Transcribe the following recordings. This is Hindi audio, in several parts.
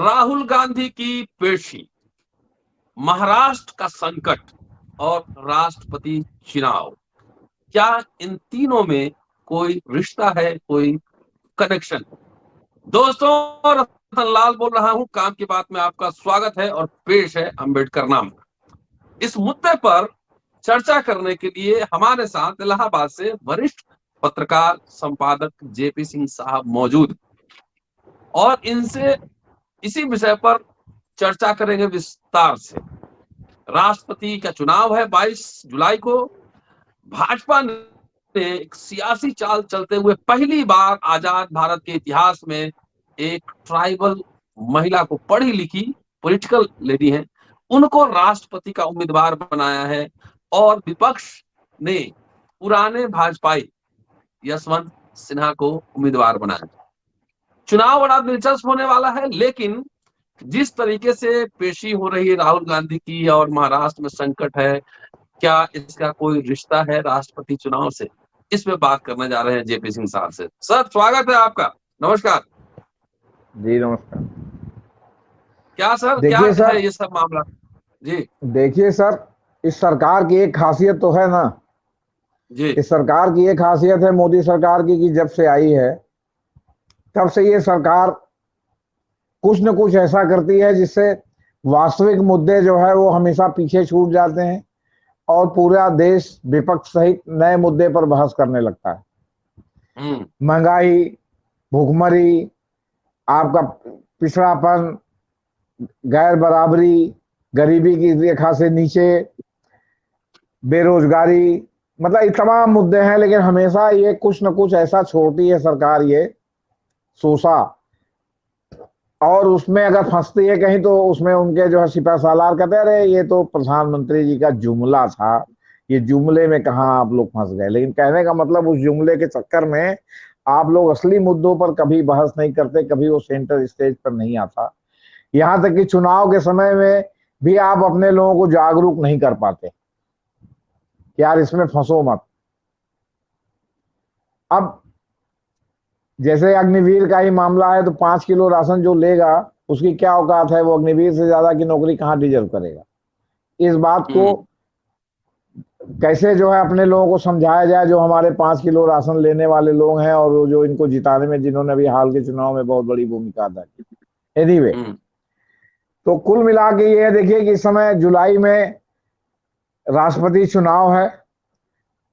राहुल गांधी की पेशी, महाराष्ट्र का संकट और राष्ट्रपति चुनाव, क्या इन तीनों में कोई रिश्ता है, कोई कनेक्शन? दोस्तों, रतन लाल बोल रहा हूं। काम की बात में आपका स्वागत है और पेश है अम्बेडकर नाम। इस मुद्दे पर चर्चा करने के लिए हमारे साथ इलाहाबाद से वरिष्ठ पत्रकार संपादक जेपी सिंह साहब मौजूद, और इनसे इसी विषय पर चर्चा करेंगे विस्तार से। राष्ट्रपति का चुनाव है 22 जुलाई को। भाजपा ने एक सियासी चाल चलते हुए पहली बार आजाद भारत के इतिहास में एक ट्राइबल महिला को, पढ़ी लिखी पॉलिटिकल लेडी है, उनको राष्ट्रपति का उम्मीदवार बनाया है। और विपक्ष ने पुराने भाजपाई यशवंत सिन्हा को उम्मीदवार बनाया। चुनाव बड़ा दिलचस्प होने वाला है, लेकिन जिस तरीके से पेशी हो रही है राहुल गांधी की और महाराष्ट्र में संकट है, क्या इसका कोई रिश्ता है राष्ट्रपति चुनाव से? इस पे बात करने जा रहे हैं जेपी सिंह साहब से। सर, स्वागत है आपका। नमस्कार जी। नमस्कार। क्या सर, क्या देखिए सर, है ये सब मामला? जी देखिए सर, इस सरकार की एक खासियत तो है ना। जी इस सरकार की एक खासियत है मोदी सरकार की कि जब से आई है तब से ये सरकार कुछ न कुछ ऐसा करती है जिससे वास्तविक मुद्दे जो है वो हमेशा पीछे छूट जाते हैं और पूरा देश विपक्ष सहित नए मुद्दे पर बहस करने लगता है। महंगाई, भूखमरी, आपका पिछड़ापन, गैर बराबरी, गरीबी की रेखा से नीचे, बेरोजगारी, मतलब ये तमाम मुद्दे हैं। लेकिन हमेशा ये कुछ न कुछ ऐसा छोड़ती है सरकार, ये सोसा, और उसमें अगर फंसती है कहीं तो उसमें उनके जो है सिपह सालार कहते रहे ये तो प्रधानमंत्री जी का जुमला था, ये जुमले में कहाँ आप लोग फंस गए। लेकिन कहने का मतलब उस जुमले के चक्कर में आप लोग असली मुद्दों पर कभी बहस नहीं करते, कभी वो सेंटर स्टेज पर नहीं आता। यहाँ तक कि चुनाव के समय में भी आप अपने लोगों को जागरूक नहीं कर पाते कि यार इसमें फंसो मत। अब जैसे अग्निवीर का ही मामला है तो 5 किलो राशन जो लेगा उसकी क्या औकात है, वो अग्निवीर से ज्यादा की नौकरी कहाँ डिजर्व करेगा। इस बात को कैसे जो है अपने लोगों को समझाया जाए, जो हमारे 5 किलो राशन लेने वाले लोग हैं और जो इनको जिताने में जिन्होंने अभी हाल के चुनाव में बहुत बड़ी भूमिका अदा की। एनीवे, तो कुल मिला के ये देखिए कि इस समय जुलाई में राष्ट्रपति चुनाव है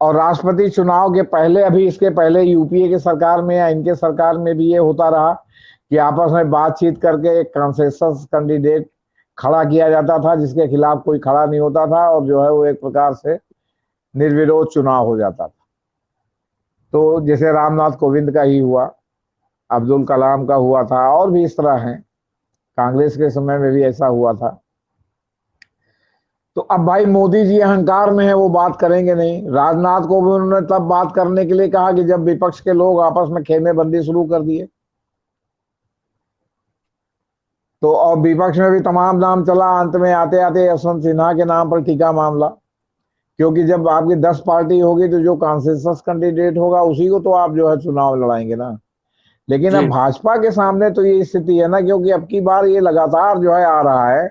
और राष्ट्रपति चुनाव के पहले, अभी इसके पहले यूपीए के सरकार में या इनके सरकार में भी ये होता रहा कि आपस में बातचीत करके एक कंसेंसस कैंडिडेट खड़ा किया जाता था जिसके खिलाफ कोई खड़ा नहीं होता था और जो है वो एक प्रकार से निर्विरोध चुनाव हो जाता था। तो जैसे रामनाथ कोविंद का ही हुआ, अब्दुल कलाम का हुआ था, और भी इस तरह है, कांग्रेस के समय में भी ऐसा हुआ था। तो अब भाई मोदी जी अहंकार में है, वो बात करेंगे नहीं। राजनाथ को भी उन्होंने तब बात करने के लिए कहा कि जब विपक्ष के लोग आपस में खेमेबंदी शुरू कर दिए। तो और विपक्ष में भी तमाम नाम चला, अंत में आते आते यशवंत सिन्हा के नाम पर टिका मामला, क्योंकि जब आपकी 10 पार्टी होगी तो जो कॉन्सेंसस कैंडिडेट होगा उसी को तो आप जो है चुनाव लड़ाएंगे ना। लेकिन अब भाजपा के सामने तो ये स्थिति है ना, क्योंकि अब की बार ये लगातार जो है आ रहा है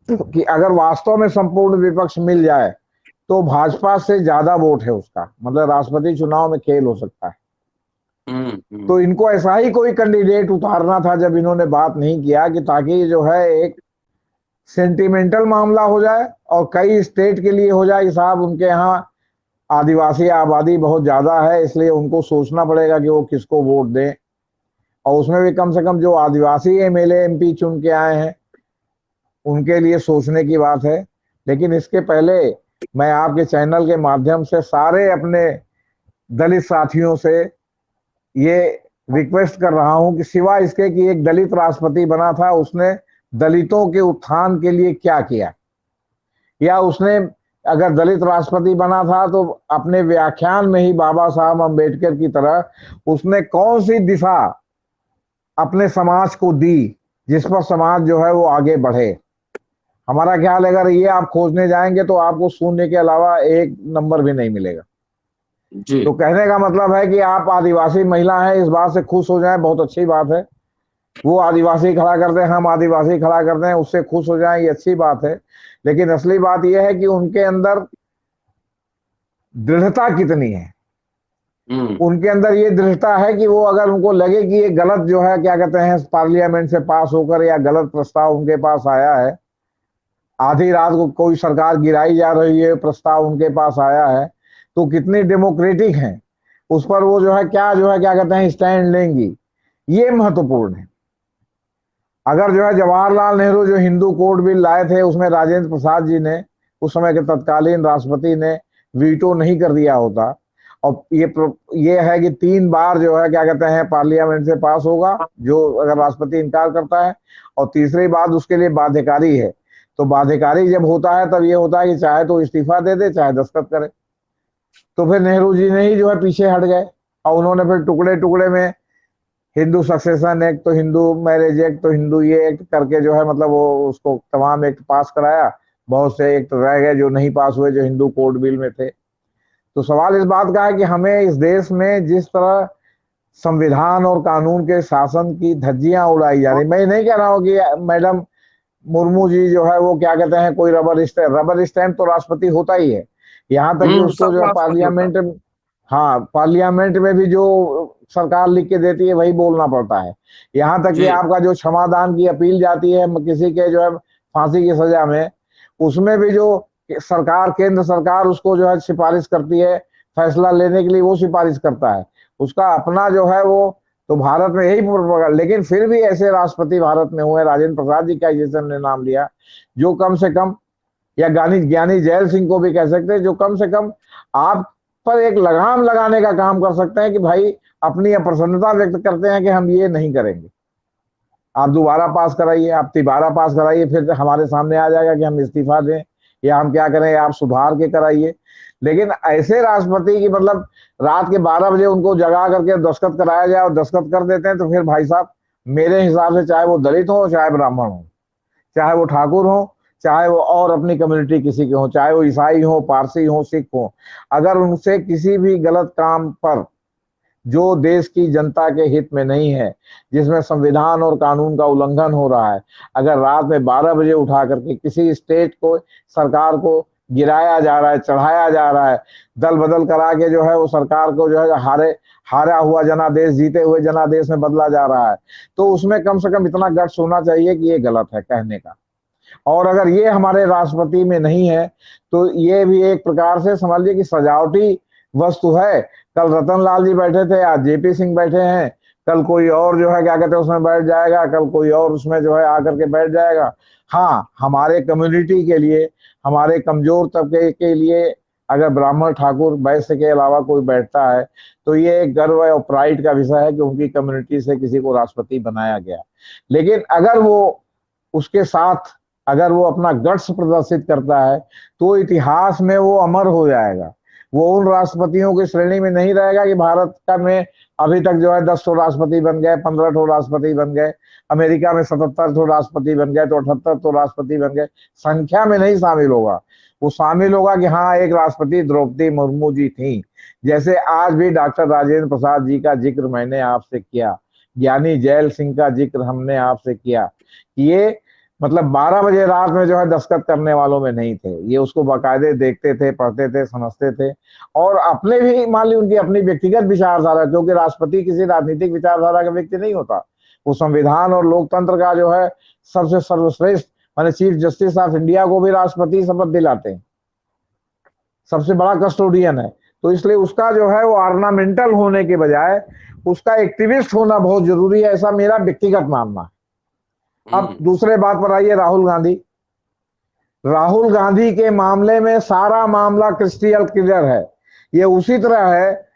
कि अगर वास्तव में संपूर्ण विपक्ष मिल जाए तो भाजपा से ज्यादा वोट है उसका, मतलब राष्ट्रपति चुनाव में खेल हो सकता है। तो इनको ऐसा ही कोई कैंडिडेट उतारना था जब इन्होंने बात नहीं किया, कि ताकि जो है एक सेंटिमेंटल मामला हो जाए और कई स्टेट के लिए हो जाए कि साहब उनके यहाँ आदिवासी आबादी बहुत ज्यादा है, इसलिए उनको सोचना पड़ेगा कि वो किसको वोट दें, और उसमें भी कम से कम जो आदिवासी एमएलए एमपी चुन के आए हैं उनके लिए सोचने की बात है। लेकिन इसके पहले मैं आपके चैनल के माध्यम से सारे अपने दलित साथियों से ये रिक्वेस्ट कर रहा हूं कि सिवाय इसके कि एक दलित राष्ट्रपति बना था, उसने दलितों के उत्थान के लिए क्या किया, या उसने अगर दलित राष्ट्रपति बना था तो अपने व्याख्यान में ही बाबा साहब अम्बेडकर की तरह उसने कौन सी दिशा अपने समाज को दी जिस पर समाज जो है वो आगे बढ़े। हमारा ख्याल है अगर ये आप खोजने जाएंगे तो आपको शून्य के अलावा एक नंबर भी नहीं मिलेगा। तो कहने का मतलब है कि आप आदिवासी महिला हैं, इस बात से खुश हो जाएं, बहुत अच्छी बात है। वो आदिवासी खड़ा करते हैं, हम आदिवासी खड़ा करते हैं, उससे खुश हो जाएं, ये अच्छी बात है। लेकिन असली बात यह है कि उनके अंदर दृढ़ता कितनी है। उनके अंदर ये दृढ़ता है कि वो अगर उनको लगे कि ये गलत जो है क्या कहते हैं पार्लियामेंट से पास होकर या गलत प्रस्ताव उनके पास आया है, आधी रात को कोई सरकार गिराई जा रही है, प्रस्ताव उनके पास आया है, तो कितनी डेमोक्रेटिक है, उस पर वो जो है क्या कहते हैं स्टैंड लेंगी, ये महत्वपूर्ण है। अगर जो है जवाहरलाल नेहरू जो हिंदू कोड बिल लाए थे उसमें राजेंद्र प्रसाद जी ने, उस समय के तत्कालीन राष्ट्रपति ने वीटो नहीं कर दिया होता, और ये है कि 3 बार जो है क्या कहते हैं पार्लियामेंट से पास होगा जो अगर राष्ट्रपति इनकार करता है, और तीसरी बात उसके लिए बाध्यकारी है। तो बाध्यकारी जब होता है तब ये होता है कि चाहे तो इस्तीफा दे दे चाहे दस्तखत करे। तो फिर नेहरू जी ने ही जो है पीछे हट गए, और उन्होंने फिर टुकड़े टुकड़े में हिंदू सक्सेशन एक्ट, तो हिंदू मैरिज एक्ट, तो हिंदू ये एक्ट करके जो है मतलब वो उसको तमाम एक्ट पास कराया। बहुत से एक्ट रह गए जो नहीं पास हुए, जो हिंदू कोड बिल में थे। तो सवाल इस बात का है कि हमें इस देश में जिस तरह संविधान और कानून के शासन की धज्जियां उड़ाई जा रही, मैं नहीं कह रहा हूं कि मैडम मुर्मू जी जो है वो क्या कहते हैं कोई रबर स्टैंप तो राष्ट्रपति होता ही है, यहाँ तक कि उसको सब जो है राष्ट्रपति होता है। पार्लियामेंट, हाँ पार्लियामेंट में भी जो सरकार लिख के देती है वही बोलना पड़ता है। यहाँ तक कि जी। आपका जो क्षमादान की अपील जाती है किसी के जो है फांसी की सजा में, उसमें भी जो सरकार केंद्र सरकार उसको जो है सिफारिश करती है फैसला लेने के लिए, वो सिफारिश करता है, उसका अपना जो है वो, तो भारत में यही प्रोपोगंडा। लेकिन फिर भी ऐसे राष्ट्रपति भारत में हुए, राजेंद्र प्रसाद जी का जैसे हमने नाम लिया, जो कम से कम, या ज्ञानी जैल सिंह को भी कह सकते हैं, जो कम से कम आप पर एक लगाम लगाने का काम कर सकते हैं कि भाई अपनी अप्रसन्नता व्यक्त करते हैं कि हम ये नहीं करेंगे, आप दोबारा पास कराइए, आप तिबारा पास कराइए, फिर हमारे सामने आ जाएगा कि हम इस्तीफा दें या हम क्या करें, आप सुधार के कराइए। लेकिन ऐसे राष्ट्रपति की मतलब रात के 12 बजे उनको जगा करके दस्तखत कराया जाए और दस्तखत कर देते हैं, तो फिर भाई साहब मेरे हिसाब से चाहे वो दलित हो चाहे ब्राह्मण हो, चाहे वो ठाकुर हो, चाहे वो और अपनी कम्युनिटी किसी के हो, चाहे वो ईसाई हो, पारसी हो, सिख हो, अगर उनसे किसी भी गलत काम पर जो देश की जनता के हित में नहीं है, जिसमें संविधान और कानून का उल्लंघन हो रहा है, अगर रात में 12 बजे उठा करके किसी स्टेट को, सरकार को गिराया जा रहा है, चढ़ाया जा रहा है, दल बदल करा के जो है वो सरकार को जो है हारा हुआ जनादेश जीते हुए जनादेश में बदला जा रहा है, तो उसमें कम से कम इतना गट्स होना चाहिए कि ये गलत है कहने का। और अगर ये हमारे राष्ट्रपति में नहीं है तो ये भी एक प्रकार से समझ लीजिए कि सजावटी वस्तु है। कल रतन लाल जी बैठे थे, आज जेपी सिंह बैठे हैं, कल कोई और जो है क्या कहते हैं उसमें बैठ जाएगा, कल कोई और उसमें जो है आकर के बैठ जाएगा। हाँ, हमारे कम्युनिटी के लिए, हमारे कमजोर तबके के लिए अगर ब्राह्मण ठाकुर वैश्य के अलावा कोई बैठता है तो ये एक गर्व और प्राइड का विषय है कि उनकी कम्युनिटी से किसी को राष्ट्रपति बनाया गया। लेकिन अगर वो उसके साथ अगर वो अपना गट्स प्रदर्शित करता है तो इतिहास में वो अमर हो जाएगा। वो उन राष्ट्रपतियों की श्रेणी में नहीं रहेगा कि भारत का में अभी तक जो है 10 राष्ट्रपति बन गए, 15 राष्ट्रपति बन गए, अमेरिका में 77 राष्ट्रपति बन गए, तो 78 राष्ट्रपति बन गए, संख्या में नहीं शामिल होगा। वो शामिल होगा कि हाँ एक राष्ट्रपति द्रौपदी मुर्मू जी थी। जैसे आज भी डॉक्टर राजेंद्र प्रसाद जी का जिक्र मैंने आपसे किया, ज्ञानी जैल सिंह का जिक्र हमने आपसे किया, ये मतलब 12 बजे रात में जो है दस्तखत करने वालों में नहीं थे, ये उसको बाकायदे देखते थे, पढ़ते थे, समझते थे, और अपने भी मान ली उनकी अपनी व्यक्तिगत विचारधारा, क्योंकि राष्ट्रपति किसी राजनीतिक विचारधारा का व्यक्ति नहीं होता, वो संविधान और लोकतंत्र का जो है सबसे सर्वश्रेष्ठ माने चीफ जस्टिस ऑफ इंडिया को भी राष्ट्रपति शपथ दिलाते हैं, सबसे बड़ा कस्टोडियन है। तो इसलिए उसका जो है वो ऑर्नामेंटल होने के बजाय उसका एक्टिविस्ट होना बहुत जरूरी है, ऐसा मेरा व्यक्तिगत मानना है। अब दूसरे बात पर आइए, राहुल गांधी। राहुल गांधी के मामले में सारा मामला क्रिस्टल क्लियर है। ये उसी तरह है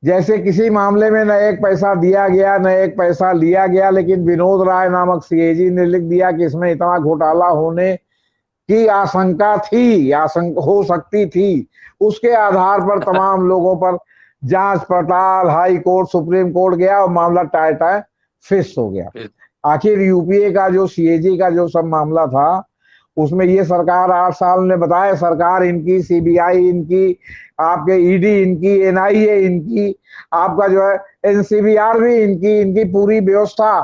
जैसे किसी मामले में न एक पैसा दिया गया न एक पैसा लिया गया, लेकिन विनोद राय नामक सीएजी ने लिख दिया कि इसमें इतना घोटाला होने की आशंका थी, आशंका हो सकती थी, उसके आधार पर तमाम लोगों पर जांच पड़ताल, हाई कोर्ट, सुप्रीम कोर्ट गया और मामला टाई फिक्स हो गया। आखिर यूपीए का जो सीएजी का जो सब मामला था उसमें ये सरकार 8 साल ने बताया, सरकार इनकी, सीबीआई इनकी, आपके ईडी इनकी, एनआईए इनकी, आपका जो है एनसीबीआर भी इनकी, इनकी पूरी व्यवस्था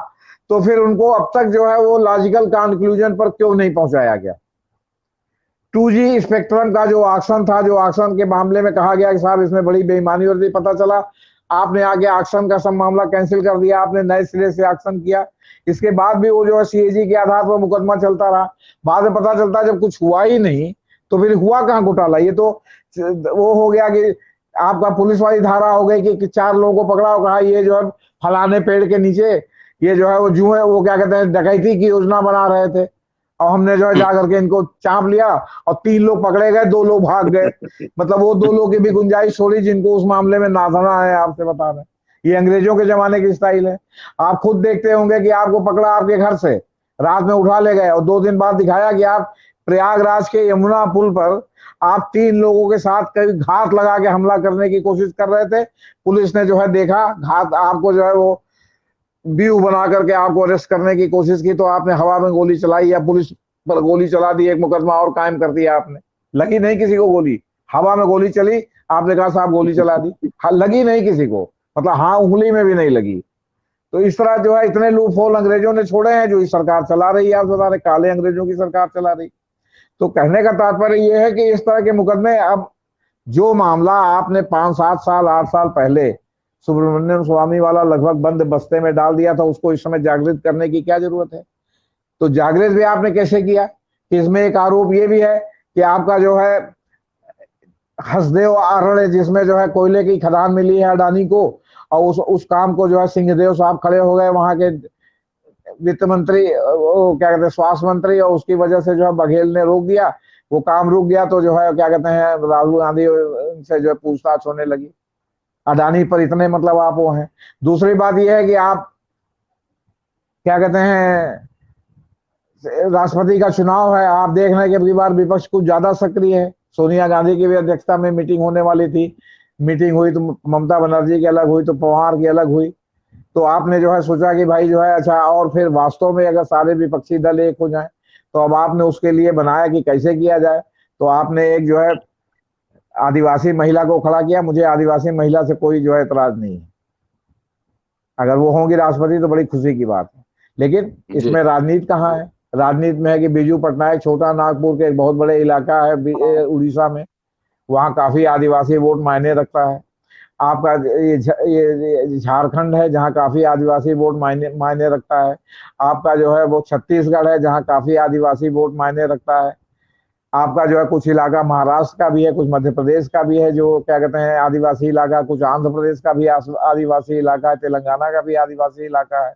तो फिर उनको अब तक जो है वो लॉजिकल कंक्लूजन पर क्यों नहीं पहुंचाया गया? 2G स्पेक्ट्रम का जो ऑक्शन था, जो ऑक्शन के मामले में कहा गया कि साहब इसमें बड़ी बेईमानी हो रही, पता चला आपने आगे ऑक्शन का सब मामला कैंसिल कर दिया, आपने नए सिरे से ऑक्शन किया। इसके बाद भी वो जो है CAG के आधार पर मुकदमा चलता रहा। बाद में पता चलता जब कुछ हुआ ही नहीं तो फिर हुआ कहाँ घोटाला? ये तो वो हो गया कि आपका पुलिस वाली धारा हो गई कि 4 लोगों को पकड़ा और कहा ये जो है फलाने पेड़ के नीचे ये जो है वो जुए, वो क्या कहते हैं, डकैती की योजना बना रहे थे, और हमने जो है जाकर के इनको चाप लिया और 3 लोग पकड़े गए, 2 लोग भाग गए। मतलब वो 2 लोग की भी गुंजाइश थोड़ी जिनको उस मामले में नाधना है। आपसे बता दें, ये अंग्रेजों के जमाने की स्टाइल है। आप खुद देखते होंगे कि आपको पकड़ा आपके घर से, रात में उठा ले गए और 2 दिन बाद दिखाया कि आप प्रयागराज के यमुना पुल पर आप 3 लोगों के साथ कभी घात लगा के हमला करने की कोशिश कर रहे थे। पुलिस ने जो है देखा घात, आपको जो है वो व्यू बना करके आपको अरेस्ट करने की कोशिश की, तो आपने हवा में गोली चलाई या पुलिस पर गोली चला दी, एक मुकदमा और कायम कर दिया आपने। लगी नहीं किसी को गोली, हवा में गोली चली, आपने कहा साहब गोली चला दी, लगी नहीं किसी को, मतलब हाँ उंगली में भी नहीं लगी। तो इस तरह जो है इतने लूप होल अंग्रेजों ने छोड़े हैं जो इस सरकार चला रही है। आप बता रहे काले अंग्रेजों की सरकार चला रही। तो कहने का तात्पर्य यह है कि इस तरह के मुकदमे, अब जो मामला आपने 5-7 साल 8 साल पहले सुब्रमण्यम स्वामी वाला लगभग बंद बस्ते में डाल दिया था, उसको इस समय जागृत करने की क्या जरूरत है? तो जागृत भी आपने कैसे किया? इसमें एक आरोप ये भी है कि आपका जो है हसदेव अरण्य, जिसमें जो है कोयले की खदान मिली है अडानी को, और उस काम को जो है सिंहदेव साहब खड़े हो गए, वहां के वित्त मंत्री, वो क्या कहते हैं स्वास्थ्य मंत्री, और उसकी वजह से जो है बघेल ने रोक दिया, वो काम रुक गया। तो जो है क्या कहते हैं राहुल गांधी से जो है पूछताछ होने लगी। अडानी पर इतने मतलब आप वो हैं। दूसरी बात यह है कि आप क्या कहते हैं, राष्ट्रपति का चुनाव है, आप देख रहे हैं कि अगली बार विपक्ष कुछ ज्यादा सक्रिय है। सोनिया गांधी की भी अध्यक्षता में मीटिंग होने वाली थी, मीटिंग हुई तो ममता बनर्जी की अलग हुई, तो पवार की अलग हुई। तो आपने जो है सोचा कि भाई जो है अच्छा, और फिर वास्तव में अगर सारे विपक्षी दल एक हो जाए, तो अब आपने उसके लिए बनाया कि कैसे किया जाए। तो आपने एक जो है आदिवासी महिला को खड़ा किया। मुझे आदिवासी महिला से कोई जो है एतराज नहीं है, अगर वो होंगी राष्ट्रपति तो बड़ी खुशी की बात है। लेकिन इसमें राजनीति कहाँ है? राजनीति में है कि बीजू पटनायक, छोटा नागपुर के एक बहुत बड़े इलाका है उड़ीसा में, वहाँ काफी आदिवासी वोट मायने रखता है। आपका ये झारखंड है जहाँ काफी आदिवासी वोट मायने रखता है। आपका जो है वो छत्तीसगढ़ है जहाँ काफी आदिवासी वोट मायने रखता है। आपका जो है कुछ इलाका महाराष्ट्र का भी है, कुछ मध्य प्रदेश का भी है जो क्या कहते हैं आदिवासी इलाका, कुछ आंध्र प्रदेश का भी आदिवासी इलाका है, तेलंगाना का भी आदिवासी इलाका है,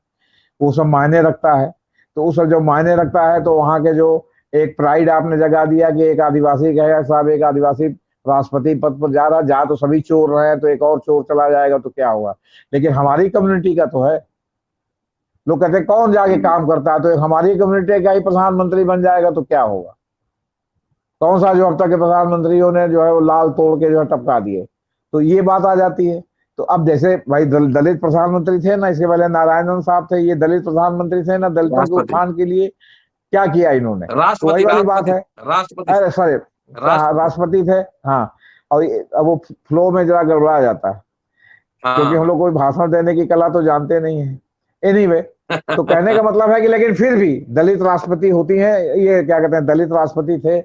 वो सब मायने रखता है। तो उस सब जो मायने रखता है, तो वहाँ के जो एक प्राइड आपने जगा दिया कि एक आदिवासी कहेगा साहब एक आदिवासी राष्ट्रपति पद पर जा रहा, जा तो सभी चोर रहे हैं, तो एक और चोर चला जाएगा तो क्या होगा? लेकिन हमारी कम्युनिटी का तो है। लोग कहते हैं कौन जाके काम करता है, तो एक हमारी कम्युनिटी का ही प्रधानमंत्री बन जाएगा तो क्या होगा? कौन सा जो अब तक के प्रधानमंत्रियों ने जो है वो लाल तोड़ के जो है टपका दिए। तो ये बात आ जाती है। तो अब जैसे भाई दलित प्रधानमंत्री थे ना, इसके पहले नारायणन साहब थे, ये दलित प्रधानमंत्री थे ना, दलितों के उत्थान के लिए क्या किया इन्होंने? तो वही वाली बात है। अरे सॉरी, राष्ट्रपति थे, हाँ। और अब वो फ्लो में जरा गड़बड़ा जाता है, क्योंकि हम लोग कोई भाषण देने की कला तो जानते नहीं है। एनीवे, तो कहने का मतलब है कि लेकिन फिर भी दलित राष्ट्रपति होती हैं, ये क्या कहते हैं दलित राष्ट्रपति थे,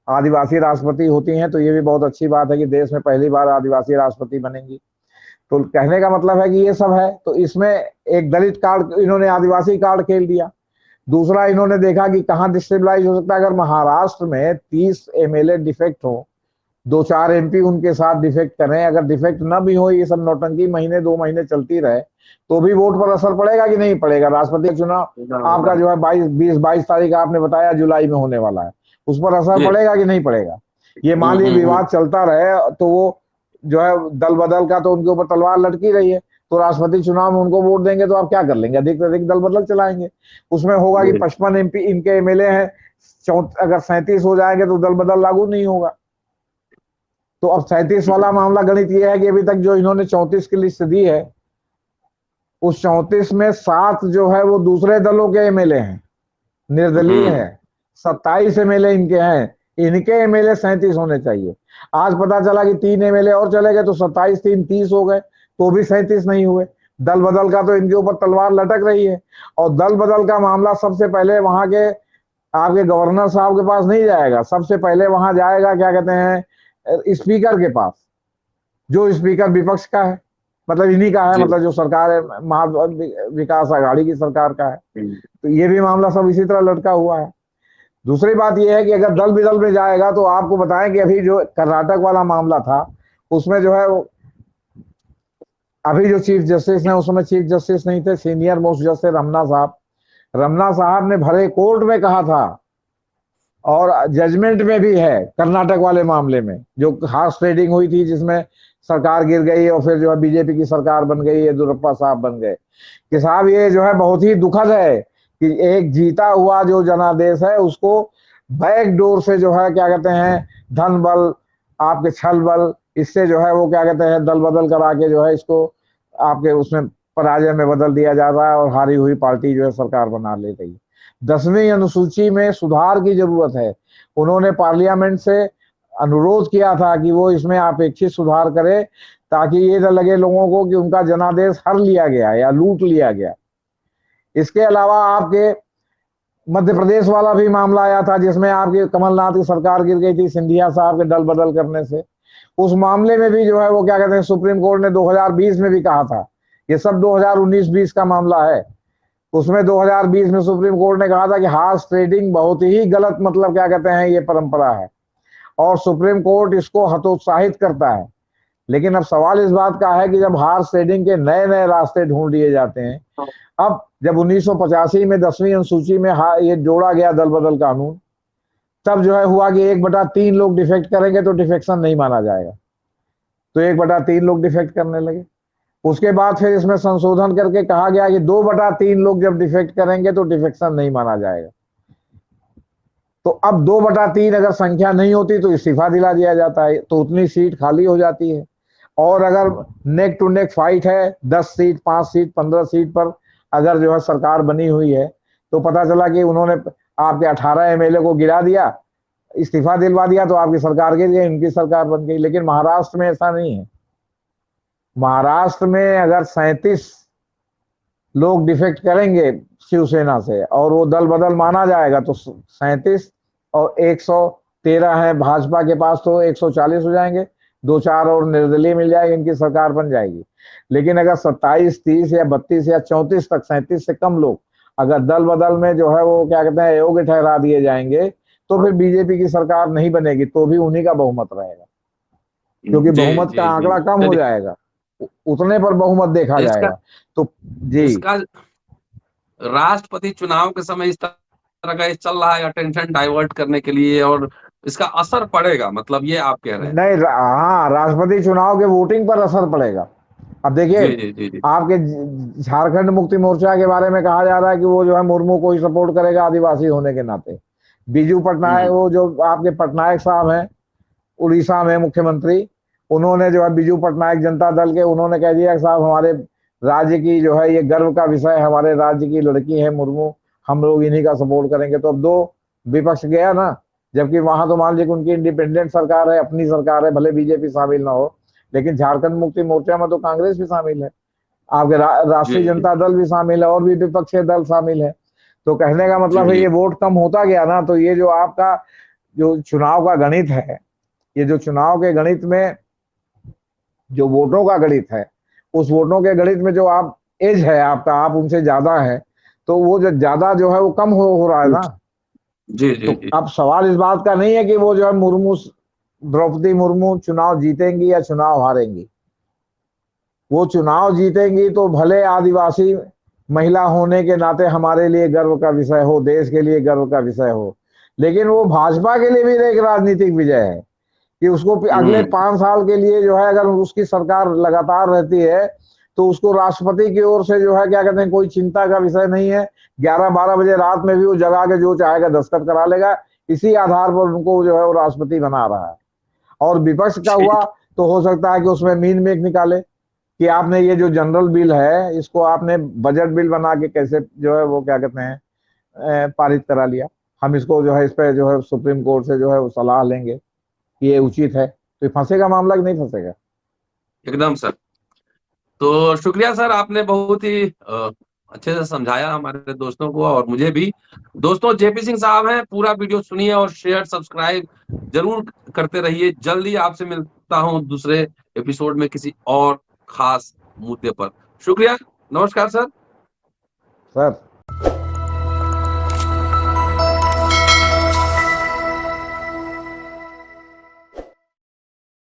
आदिवासी राष्ट्रपति होती हैं, तो ये भी बहुत अच्छी बात है कि देश में पहली बार आदिवासी राष्ट्रपति बनेंगी। तो कहने का मतलब है कि ये सब है। तो इसमें एक दलित कार्ड, इन्होंने आदिवासी कार्ड खेल दिया। दूसरा, इन्होंने देखा कि कहाँ डिस्टेबलाइज हो सकता है। अगर महाराष्ट्र में 30 MLA डिफेक्ट हो, 2-4 MP उनके साथ डिफेक्ट करें, अगर डिफेक्ट ना भी हो, ये सब नौटंकी महीने 2 महीने चलती रहे, तो भी वोट पर असर पड़ेगा कि नहीं पड़ेगा? राष्ट्रपति चुनाव आपका जो है 22 तारीख आपने बताया जुलाई में होने वाला है, उस पर असर पड़ेगा कि नहीं पड़ेगा? ये मान लीजिए विवाद चलता रहे, तो वो जो है दल बदल का तो उनके ऊपर तलवार लटकी रही है, तो राष्ट्रपति चुनाव में उनको वोट देंगे तो आप क्या कर लेंगे? अधिक से अधिक दल बदल चलाएंगे। उसमें होगा कि 55 MP इनके MLA हैं, अगर 37 हो जाएंगे तो दल बदल लागू नहीं होगा। तो अब 37 वाला मामला गणित ये है कि अभी तक जो इन्होंने 34 की लिस्ट दी है, उस 34 में 7 जो है वो दूसरे दलों के MLA हैं, निर्दलीय है। 27 MLA इनके हैं, इनके MLA 37 होने चाहिए। आज पता चला कि 3 MLA और चले गए, तो 27 3 30 हो गए, तो भी 37 नहीं हुए। दल बदल का तो इनके ऊपर तलवार लटक रही है। और दल बदल का मामला सबसे पहले वहां के आपके गवर्नर साहब के पास नहीं जाएगा, सबसे पहले वहां जाएगा क्या कहते हैं स्पीकर के पास, जो स्पीकर विपक्ष का है, मतलब इन्हीं का है, जी। मतलब जो सरकार है महा विकास आघाड़ी की सरकार का है। हम्म। तो ये भी मामला सब इसी तरह लटका हुआ है। दूसरी बात यह है कि अगर दल बदल में जाएगा तो आपको बताएं कि अभी जो कर्नाटक वाला मामला था उसमें जो है अभी जो चीफ जस्टिस ने, उसमें चीफ जस्टिस नहीं थे, सीनियर मोस्ट जस्टिस रमन्ना साहब, रमन्ना साहब ने भले कोर्ट में कहा था और जजमेंट में भी है कर्नाटक वाले मामले में जो हार्स ट्रेडिंग हुई थी जिसमें सरकार गिर गई और फिर जो है बीजेपी की सरकार बन गई, येदियुरप्पा साहब बन गए, कि साहब ये जो है बहुत ही दुखद है कि एक जीता हुआ जो जनादेश है उसको बैक डोर से जो है क्या कहते हैं धन बल, आपके छल बल, इससे जो है वो क्या कहते हैं दल बदल करा के जो है इसको आपके उसमें पराजय में बदल दिया जा रहा है और हारी हुई पार्टी जो है सरकार बना ले रही है। 10वीं अनुसूची में सुधार की जरूरत है। उन्होंने पार्लियामेंट से अनुरोध किया था कि वो इसमें अपेक्षित सुधार करे ताकि ये न लगे लोगों को कि उनका जनादेश हर लिया गया या लूट लिया गया। इसके अलावा आपके मध्य प्रदेश वाला भी मामला आया था जिसमें आपकी कमलनाथ की सरकार गिर गई थी सिंधिया साहब के दल बदल करने से। उस मामले में भी जो है वो क्या कहते हैं सुप्रीम कोर्ट ने 2020 में भी कहा था, ये सब 2019-20 का मामला है, उसमें 2020 में सुप्रीम कोर्ट ने कहा था कि हार्स ट्रेडिंग बहुत ही गलत, मतलब क्या कहते हैं ये परंपरा है और सुप्रीम कोर्ट इसको हतोत्साहित करता है। लेकिन अब सवाल इस बात का है कि जब हार्स ट्रेडिंग के नए नए रास्ते ढूंढ लिए जाते हैं, अब जब 1985 में 10वीं अनुसूची में ये जोड़ा गया दल बदल कानून, तब जो है हुआ कि 1/3 लोग डिफेक्ट करेंगे तो डिफेक्शन नहीं माना जाएगा, तो 1/3 लोग डिफेक्ट करने लगे। उसके बाद फिर इसमें संशोधन करके कहा गया कि 2/3 लोग जब डिफेक्ट करेंगे तो डिफेक्शन नहीं माना जाएगा। तो अब 2/3 अगर संख्या नहीं होती तो इस्तीफा दिला दिया जाता है, तो उतनी सीट खाली हो जाती है। और अगर नेक टू नेक फाइट है 10 सीट 5 सीट 15 सीट पर अगर जो है सरकार बनी हुई है, तो पता चला कि उन्होंने आपके 18 एमएलए को गिरा दिया, इस्तीफा दिलवा दिया, तो आपकी सरकार गिर गई, इनकी सरकार बन गई। लेकिन महाराष्ट्र में ऐसा नहीं है। महाराष्ट्र में अगर 37 लोग डिफेक्ट करेंगे शिवसेना से और वो दल बदल माना जाएगा तो 37 और 113 है भाजपा के पास, तो 140 हो जाएंगे, 2-4 और निर्दलीय मिल जाएगी, इनकी सरकार बन जाएगी। लेकिन अगर 27 30 या 32 या 34 तक 37 से कम लोग अगर दल बदल में जो है वो क्या कहते हैं अयोग्य ठहरा दिए जाएंगे तो फिर बीजेपी की सरकार नहीं बनेगी, तो भी उन्हीं का बहुमत रहेगा, क्योंकि जी बहुमत का जी जी। आंकड़ा कम हो चलिए, जाएगा, उतने पर बहुमत देखा इसका जाएगा। तो जी इसका राष्ट्रपति चुनाव के समय इस तरह का ये चल रहा है अटेंशन डाइवर्ट करने के लिए, और इसका असर पड़ेगा, मतलब ये आप कह रहे हैं? नहीं, हाँ, राष्ट्रपति चुनाव के वोटिंग पर असर पड़ेगा। अब देखिए, जी जी जी जी। आपके झारखंड मुक्ति मोर्चा के बारे में कहा जा रहा है कि वो जो है मुर्मू को ही सपोर्ट करेगा आदिवासी होने के नाते। बीजू पटनायक, हम्म। वो जो आपके पटनायक साहब हैं उड़ीसा में मुख्यमंत्री, उन्होंने जो है बीजू पटनायक जनता दल के, उन्होंने कह दिया कि साहब हमारे राज्य की जो है ये गर्व का विषय है, हमारे राज्य की लड़की है मुर्मू, हम लोग इन्हीं का सपोर्ट करेंगे। तो अब दो विपक्ष गया ना, जबकि वहां तो मान लीजिए कि उनकी इंडिपेंडेंट सरकार है, अपनी सरकार है, भले बीजेपी शामिल ना हो, लेकिन झारखंड मुक्ति मोर्चा में तो कांग्रेस भी शामिल है, आपके जी राष्ट्रीय जी जनता दल भी शामिल है और भी विपक्षी दल शामिल है। तो कहने का जी मतलब है जी। ये वोट कम होता गया ना, तो ये जो आपका जो चुनाव का गणित है, ये जो चुनाव के गणित में जो वोटों का गणित है, उस वोटों के गणित में जो आप एज है आपका, आप उनसे ज्यादा है, तो वो जो ज्यादा जो है वो कम हो रहा है ना। जी तो जी जी। अब सवाल इस बात का नहीं है कि वो जो है मुर्मू, द्रौपदी मुर्मू चुनाव जीतेंगी या चुनाव हारेंगी। वो चुनाव जीतेंगी तो भले आदिवासी महिला होने के नाते हमारे लिए गर्व का विषय हो, देश के लिए गर्व का विषय हो, लेकिन वो भाजपा के लिए भी एक राजनीतिक विजय है कि उसको अगले हम्म। 5 साल के लिए जो है अगर उसकी सरकार लगातार रहती है तो उसको राष्ट्रपति की ओर से जो है क्या कहते हैं कोई चिंता का विषय नहीं है। 11-12 बजे रात में भी वो जगा के जो चाहेगा दस्तखत करा लेगा, इसी आधार पर उनको जो है वो राष्ट्रपति बना रहा है। और विपक्ष का हुआ ठीक। तो हो सकता है कि उसमें मीन मेक निकाले कि आपने ये जो जनरल बिल है इसको आपने बजट बिल बना के कैसे जो है वो क्या कहते हैं पारित करा लिया। हम इसको जो है इस पे जो है सुप्रीम कोर्ट से जो है वो सलाह लेंगे कि ये उचित है, तो ये फंसेगा मामला कि नहीं फंसेगा? एकदम सर। तो शुक्रिया सर, आपने बहुत ही अच्छे से समझाया हमारे दोस्तों को और मुझे भी। दोस्तों, जेपी सिंह साहब हैं, पूरा वीडियो सुनिए और शेयर सब्सक्राइब जरूर करते रहिए। जल्दी आपसे मिलता हूं दूसरे एपिसोड में किसी और खास मुद्दे पर। शुक्रिया, नमस्कार सर। सर